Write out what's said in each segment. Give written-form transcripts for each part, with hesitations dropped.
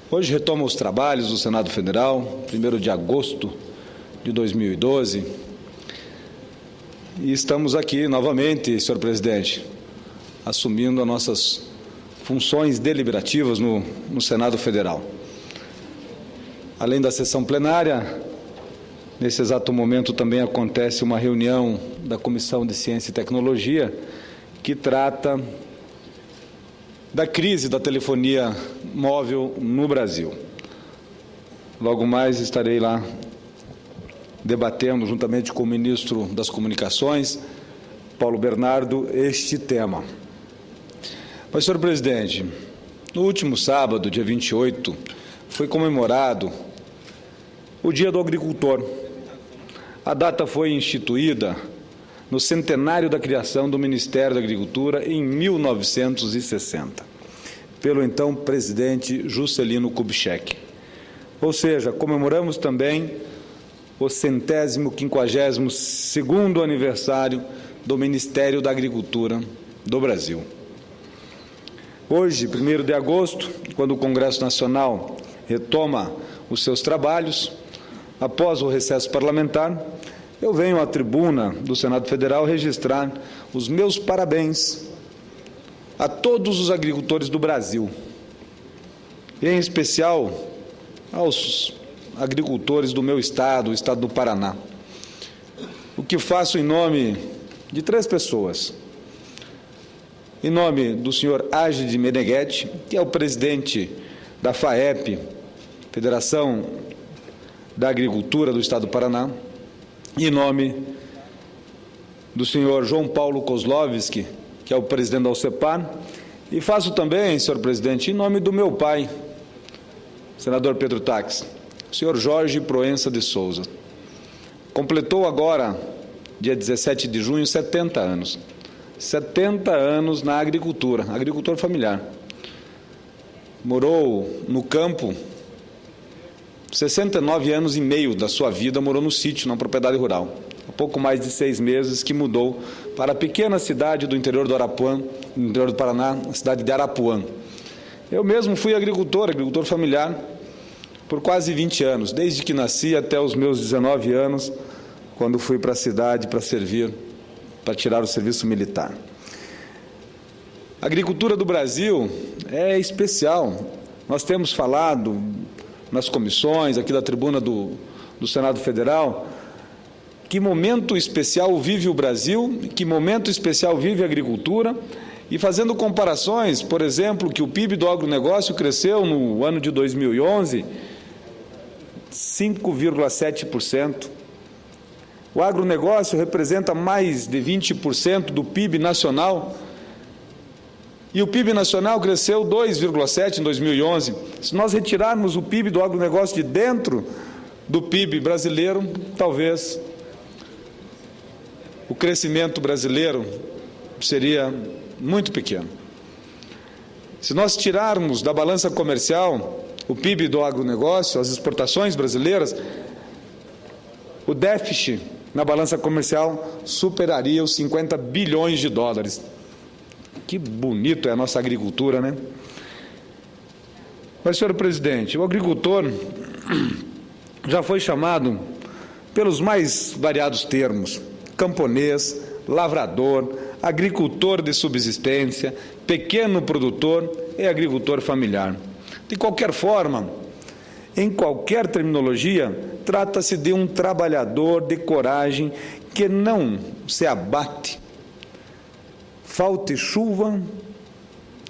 Hoje retoma os trabalhos do Senado Federal, 1º de agosto de 2012, e estamos aqui novamente, senhor presidente, assumindo as nossas funções deliberativas no Senado Federal. Além da sessão plenária, nesse exato momento também acontece uma reunião da Comissão de Ciência e Tecnologia que trata da crise da telefonia móvel no Brasil. Logo mais estarei lá debatendo, juntamente com o ministro das Comunicações, Paulo Bernardo, este tema. Mas, senhor presidente, no último sábado, dia 28, foi comemorado o Dia do Agricultor. A data foi instituída no centenário da criação do Ministério da Agricultura em 1960, pelo então presidente Juscelino Kubitschek. Ou seja, comemoramos também o 152º aniversário do Ministério da Agricultura do Brasil. Hoje, 1º de agosto, quando o Congresso Nacional retoma os seus trabalhos, após o recesso parlamentar, eu venho à tribuna do Senado Federal registrar os meus parabéns a todos os agricultores do Brasil, e em especial aos agricultores do meu estado, o estado do Paraná. O que faço em nome de 3 pessoas. Em nome do senhor Agide Meneghetti, que é o presidente da FAEP, Federação da Agricultura do estado do Paraná, em nome do senhor João Paulo Kozlovski, que é o presidente da UCEPAR, e faço também, senhor presidente, em nome do meu pai, senador Pedro Taques, o senhor Jorge Proença de Souza. Completou agora, dia 17 de junho, 70 anos. 70 anos na agricultura, agricultor familiar. Morou no campo, 69 anos e meio da sua vida morou no sítio, na propriedade rural. Há pouco mais de 6 meses que mudou para a pequena cidade do interior do Arapuã, no interior do Paraná, a cidade de Arapuã. Eu mesmo fui agricultor familiar, por quase 20 anos, desde que nasci até os meus 19 anos, quando fui para a cidade para servir, para tirar o serviço militar. A agricultura do Brasil é especial. Nós temos falado nas comissões, aqui da tribuna do Senado Federal, que momento especial vive o Brasil, que momento especial vive a agricultura, e fazendo comparações, por exemplo, que o PIB do agronegócio cresceu no ano de 2011, 5,7%. O agronegócio representa mais de 20% do PIB nacional, e o PIB nacional cresceu 2,7% em 2011. Se nós retirarmos o PIB do agronegócio de dentro do PIB brasileiro, talvez o crescimento brasileiro seria muito pequeno. Se nós tirarmos da balança comercial o PIB do agronegócio, as exportações brasileiras, o déficit na balança comercial superaria os 50 bilhões de dólares. Que bonito é a nossa agricultura, né? Mas, senhor presidente, o agricultor já foi chamado pelos mais variados termos: camponês, lavrador, agricultor de subsistência, pequeno produtor e agricultor familiar. De qualquer forma, em qualquer terminologia, trata-se de um trabalhador de coragem que não se abate, falte chuva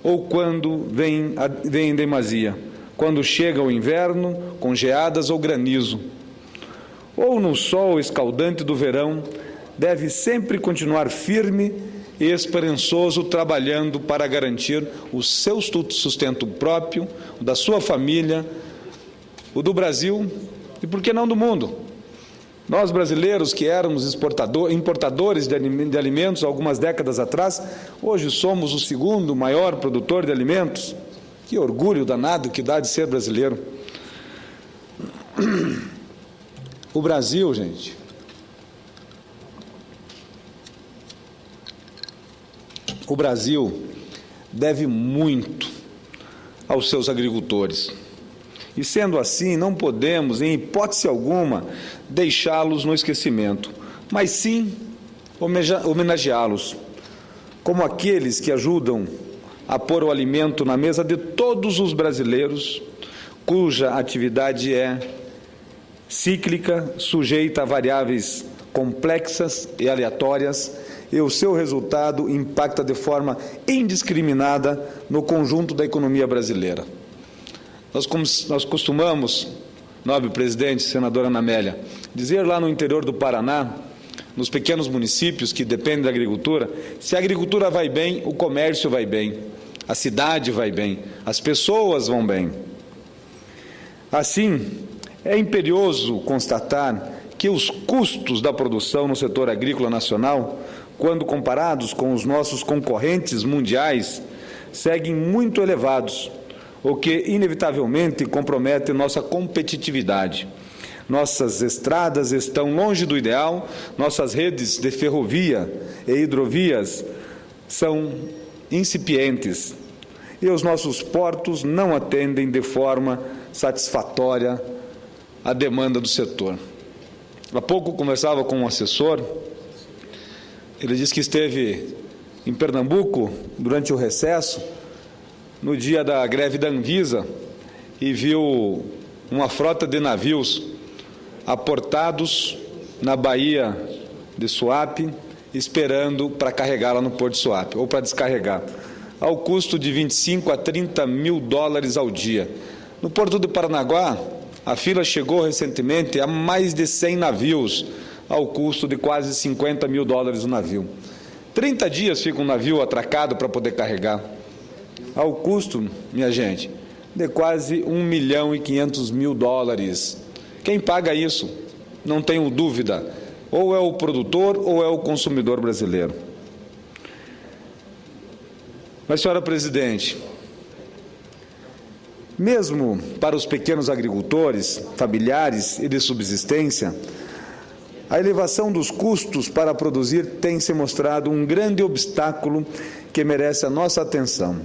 ou quando vem em demasia, quando chega o inverno com geadas ou granizo, ou no sol escaldante do verão, deve sempre continuar firme e esperançoso, trabalhando para garantir o seu sustento próprio, o da sua família, o do Brasil e, por que não, do mundo. Nós, brasileiros, que éramos importadores de alimentos algumas décadas atrás, hoje somos o 2º maior produtor de alimentos. Que orgulho danado que dá de ser brasileiro. O Brasil, gente, o Brasil deve muito aos seus agricultores. E, sendo assim, não podemos, em hipótese alguma, deixá-los no esquecimento, mas sim homenageá-los, como aqueles que ajudam a pôr o alimento na mesa de todos os brasileiros, cuja atividade é cíclica, sujeita a variáveis complexas e aleatórias, e o seu resultado impacta de forma indiscriminada no conjunto da economia brasileira. Nós costumamos, nobre presidente, senadora Ana Amélia, dizer lá no interior do Paraná, nos pequenos municípios que dependem da agricultura, se a agricultura vai bem, o comércio vai bem, a cidade vai bem, as pessoas vão bem. Assim, é imperioso constatar que os custos da produção no setor agrícola nacional, quando comparados com os nossos concorrentes mundiais, seguem muito elevados, o que inevitavelmente compromete nossa competitividade. Nossas estradas estão longe do ideal, nossas redes de ferrovia e hidrovias são incipientes e os nossos portos não atendem de forma satisfatória à demanda do setor. Há pouco conversava com um assessor, ele disse que esteve em Pernambuco durante o recesso, no dia da greve da Anvisa, e viu uma frota de navios aportados na Baía de Suape, esperando para carregar lá no Porto de Suape, ou para descarregar, ao custo de 25 a 30 mil dólares ao dia. No Porto de Paranaguá, a fila chegou recentemente a mais de 100 navios, ao custo de quase 50 mil dólares o navio. 30 dias fica um navio atracado para poder carregar, ao custo, minha gente, de quase 1.500.000 dólares. Quem paga isso? Não tenho dúvida, ou é o produtor ou é o consumidor brasileiro. Mas, senhora presidente, mesmo para os pequenos agricultores, familiares e de subsistência, a elevação dos custos para produzir tem se mostrado um grande obstáculo que merece a nossa atenção.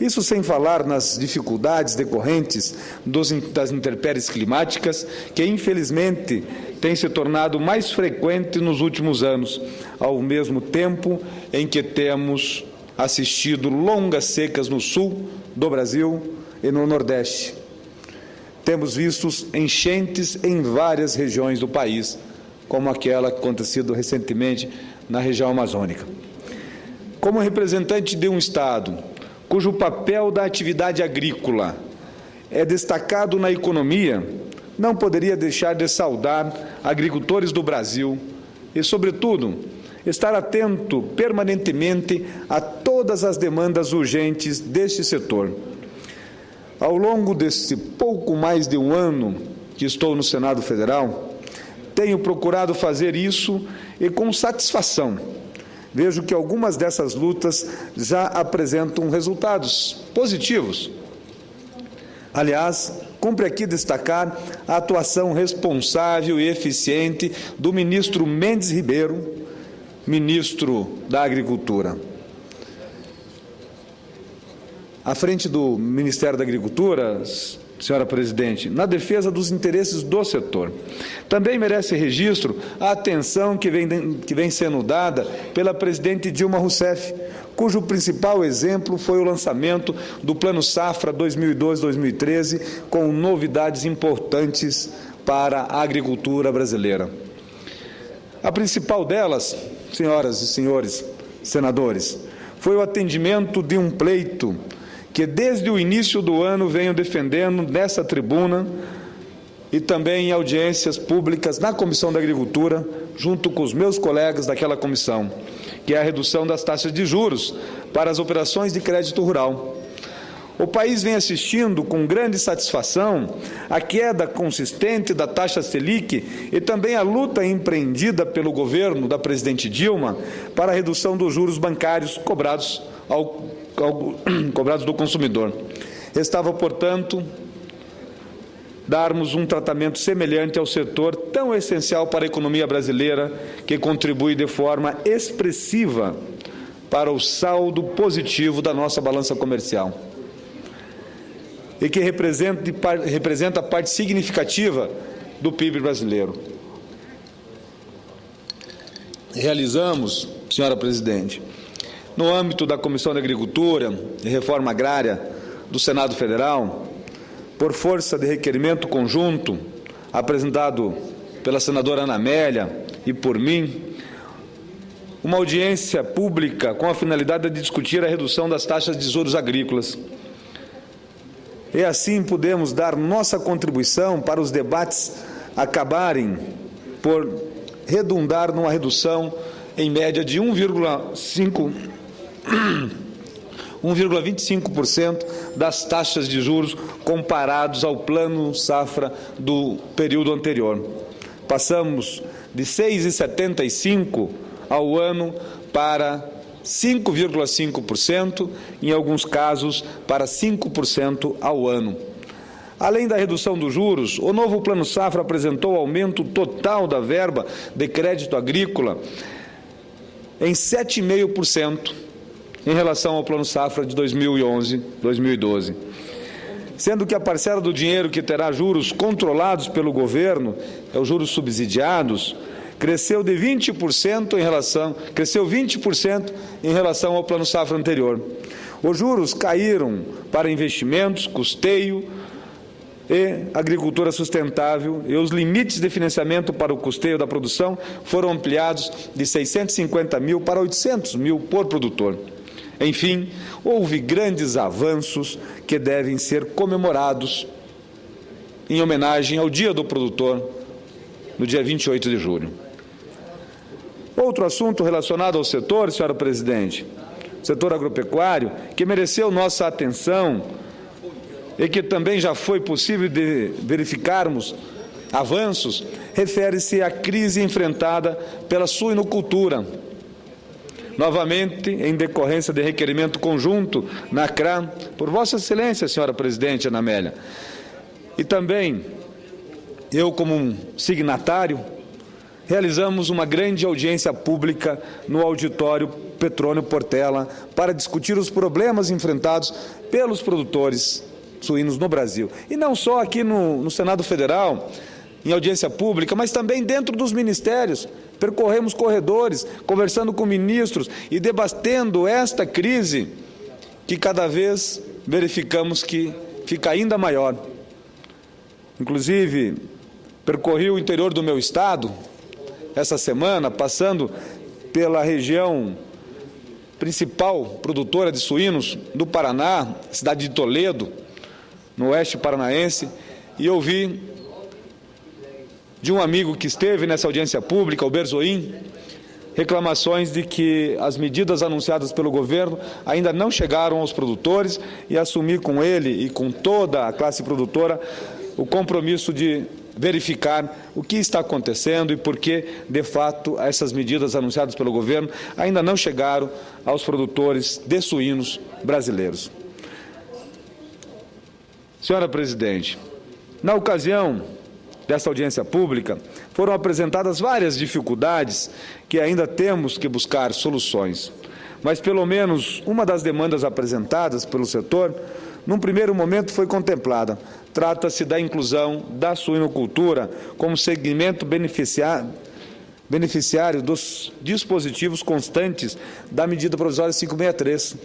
Isso sem falar nas dificuldades decorrentes das intempéries climáticas, que infelizmente têm se tornado mais frequentes nos últimos anos, ao mesmo tempo em que temos assistido longas secas no sul do Brasil e no Nordeste. Temos visto enchentes em várias regiões do país, como aquela que aconteceu recentemente na região amazônica. Como representante de um Estado cujo papel da atividade agrícola é destacado na economia, não poderia deixar de saudar agricultores do Brasil e, sobretudo, estar atento permanentemente a todas as demandas urgentes deste setor. Ao longo desse pouco mais de um ano que estou no Senado Federal, tenho procurado fazer isso e com satisfação. Vejo que algumas dessas lutas já apresentam resultados positivos. Aliás, cumpre aqui destacar a atuação responsável e eficiente do ministro Mendes Ribeiro, ministro da Agricultura. À frente do Ministério da Agricultura, senhora presidente, na defesa dos interesses do setor. Também merece registro a atenção que vem sendo dada pela presidente Dilma Rousseff, cujo principal exemplo foi o lançamento do Plano Safra 2012-2013, com novidades importantes para a agricultura brasileira. A principal delas, senhoras e senhores senadores, foi o atendimento de um pleito que desde o início do ano venho defendendo nessa tribuna e também em audiências públicas na Comissão da Agricultura, junto com os meus colegas daquela comissão, que é a redução das taxas de juros para as operações de crédito rural. O país vem assistindo com grande satisfação a queda consistente da taxa Selic e também a luta empreendida pelo governo da presidente Dilma para a redução dos juros bancários cobrados do consumidor. Restava, portanto, darmos um tratamento semelhante ao setor tão essencial para a economia brasileira, que contribui de forma expressiva para o saldo positivo da nossa balança comercial. e que representa parte significativa do PIB brasileiro. Realizamos, senhora presidente, no âmbito da Comissão de Agricultura e Reforma Agrária do Senado Federal, por força de requerimento conjunto apresentado pela senadora Ana Amélia e por mim, uma audiência pública com a finalidade de discutir a redução das taxas de juros agrícolas. E assim pudemos dar nossa contribuição para os debates acabarem por redundar numa redução em média de 1,25% das taxas de juros comparados ao plano safra do período anterior. Passamos de 6,75% ao ano para 5,5%, em alguns casos para 5% ao ano. Além da redução dos juros, o novo Plano Safra apresentou aumento total da verba de crédito agrícola em 7,5% em relação ao Plano Safra de 2011-2012. Sendo que a parcela do dinheiro que terá juros controlados pelo governo, os juros subsidiados, cresceu 20% em relação ao Plano Safra anterior. Os juros caíram para investimentos, custeio e agricultura sustentável, e os limites de financiamento para o custeio da produção foram ampliados de 650 mil para 800 mil por produtor. Enfim, houve grandes avanços que devem ser comemorados em homenagem ao Dia do Produtor, no dia 28 de julho. Outro assunto relacionado ao setor, senhora presidente, setor agropecuário, que mereceu nossa atenção e que também já foi possível de verificarmos avanços, refere-se à crise enfrentada pela suinocultura. Novamente, em decorrência de requerimento conjunto na CRA, por Vossa Excelência, senhora presidente Ana Amélia, e também eu como um signatário, realizamos uma grande audiência pública no auditório Petrônio Portela para discutir os problemas enfrentados pelos produtores suínos no Brasil. E não só aqui no Senado Federal, em audiência pública, mas também dentro dos ministérios. Percorremos corredores, conversando com ministros e debatendo esta crise que cada vez verificamos que fica ainda maior. Inclusive, percorri o interior do meu estado essa semana, passando pela região principal produtora de suínos do Paraná, cidade de Toledo, no oeste paranaense, e ouvi de um amigo que esteve nessa audiência pública, o Berzoim, reclamações de que as medidas anunciadas pelo governo ainda não chegaram aos produtores, e assumi com ele e com toda a classe produtora o compromisso de verificar o que está acontecendo e por que, de fato, essas medidas anunciadas pelo governo ainda não chegaram aos produtores de suínos brasileiros. Senhora presidente, na ocasião desta audiência pública, foram apresentadas várias dificuldades que ainda temos que buscar soluções. Mas, pelo menos, uma das demandas apresentadas pelo setor, num primeiro momento, foi contemplada. Trata-se da inclusão da suinocultura como segmento beneficiário dos dispositivos constantes da medida provisória 563,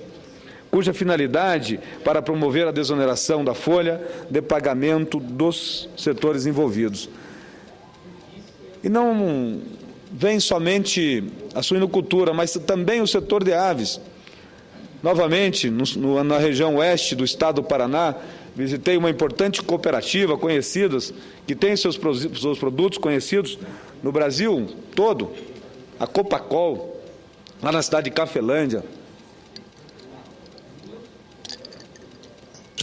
cuja finalidade para promover a desoneração da folha de pagamento dos setores envolvidos. E não vem somente a suinocultura, mas também o setor de aves. Novamente, na região oeste do estado do Paraná, visitei uma importante cooperativa que tem seus produtos conhecidos no Brasil todo, a Copacol, lá na cidade de Cafelândia,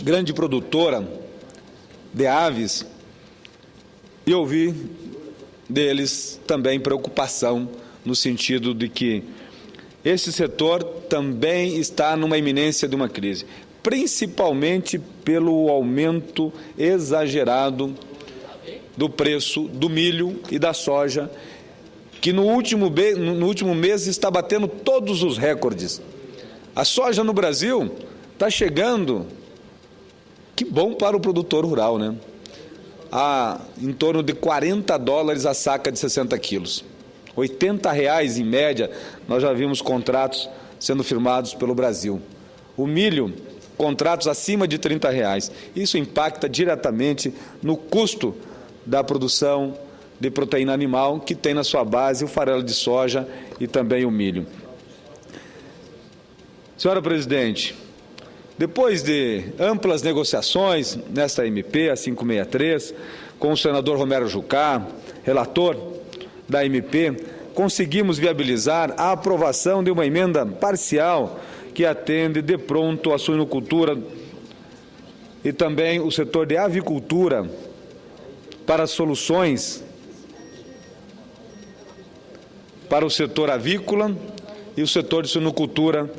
grande produtora de aves, e ouvi deles também preocupação no sentido de que esse setor também está numa iminência de uma crise, principalmente pelo aumento exagerado do preço do milho e da soja, que no último mês está batendo todos os recordes. A soja no Brasil está chegando Que bom para o produtor rural, né? Há em torno de $40 a saca de 60 quilos. R$80 em média, nós já vimos contratos sendo firmados pelo Brasil. O milho, contratos acima de R$30. Isso impacta diretamente no custo da produção de proteína animal, que tem na sua base o farelo de soja e também o milho. Senhora presidente, depois de amplas negociações nesta MP, a 563, com o senador Romero Jucá, relator da MP, conseguimos viabilizar a aprovação de uma emenda parcial que atende de pronto a suinocultura e também o setor de avicultura para soluções para o setor avícola e o setor de suinocultura,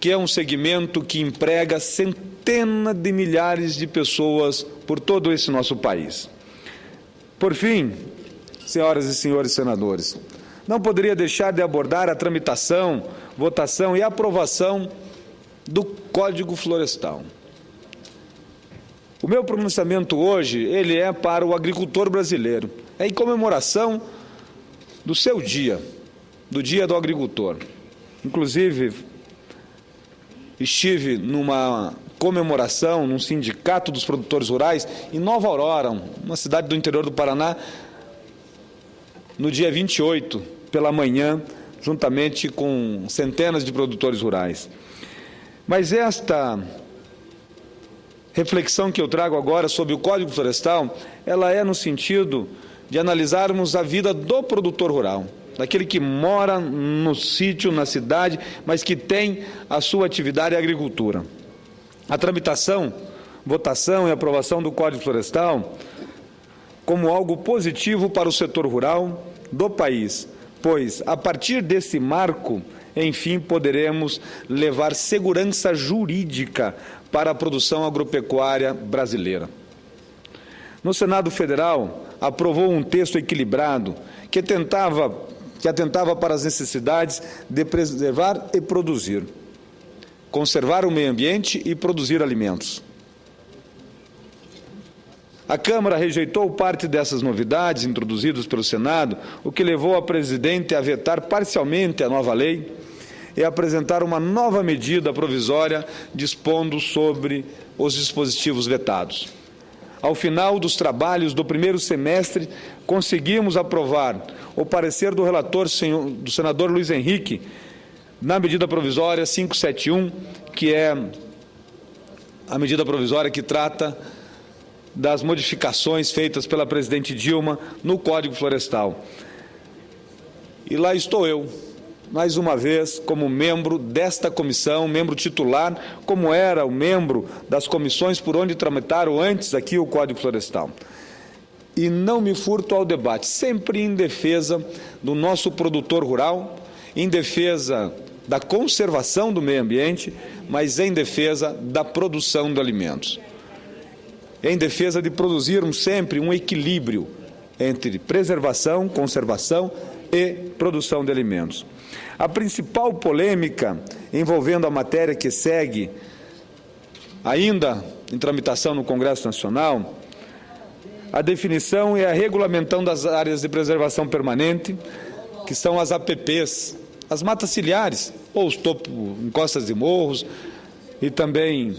que é um segmento que emprega centenas de milhares de pessoas por todo esse nosso país. Por fim, senhoras e senhores senadores, não poderia deixar de abordar a tramitação, votação e aprovação do Código Florestal. O meu pronunciamento hoje, ele é para o agricultor brasileiro, é em comemoração do seu dia, do Dia do Agricultor. Inclusive, estive numa comemoração, num sindicato dos produtores rurais, em Nova Aurora, uma cidade do interior do Paraná, no dia 28, pela manhã, juntamente com centenas de produtores rurais. Mas esta reflexão que eu trago agora sobre o Código Florestal, ela é no sentido de analisarmos a vida do produtor rural, daquele que mora no sítio, na cidade, mas que tem a sua atividade em agricultura. A tramitação, votação e aprovação do Código Florestal como algo positivo para o setor rural do país, pois, a partir desse marco, enfim, poderemos levar segurança jurídica para a produção agropecuária brasileira. No Senado Federal, aprovou um texto equilibrado que atentava para as necessidades de preservar e produzir, conservar o meio ambiente e produzir alimentos. A Câmara rejeitou parte dessas novidades introduzidas pelo Senado, o que levou a presidente a vetar parcialmente a nova lei e apresentar uma nova medida provisória dispondo sobre os dispositivos vetados. Ao final dos trabalhos do primeiro semestre, conseguimos aprovar o parecer do relator, do senador Luiz Henrique, na medida provisória 571, que é a medida provisória que trata das modificações feitas pela presidente Dilma no Código Florestal. E lá estou eu, mais uma vez, como membro desta comissão, membro titular, como era o membro das comissões por onde tramitaram antes aqui o Código Florestal. E não me furto ao debate, sempre em defesa do nosso produtor rural, em defesa da conservação do meio ambiente, mas em defesa da produção de alimentos. Em defesa de produzirmos sempre um equilíbrio entre preservação, conservação e produção de alimentos. A principal polêmica envolvendo a matéria que segue, ainda em tramitação no Congresso Nacional, a definição e a regulamentação das áreas de preservação permanente, que são as APPs, as matas ciliares, ou os encostas de morros e também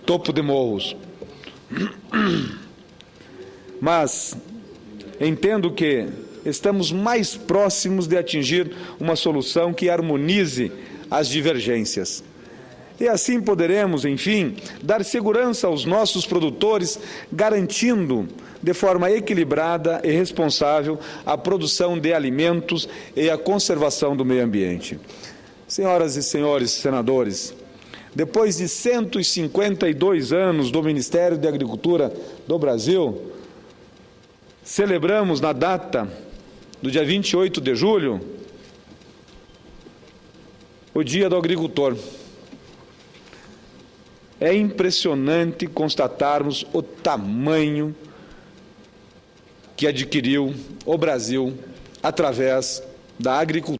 topo de morros. Mas entendo que estamos mais próximos de atingir uma solução que harmonize as divergências. E assim poderemos, enfim, dar segurança aos nossos produtores, garantindo de forma equilibrada e responsável a produção de alimentos e a conservação do meio ambiente. Senhoras e senhores senadores, depois de 152 anos do Ministério da Agricultura do Brasil, celebramos na data do dia 28 de julho o Dia do Agricultor. É impressionante constatarmos o tamanho que adquiriu o Brasil através da agricultura.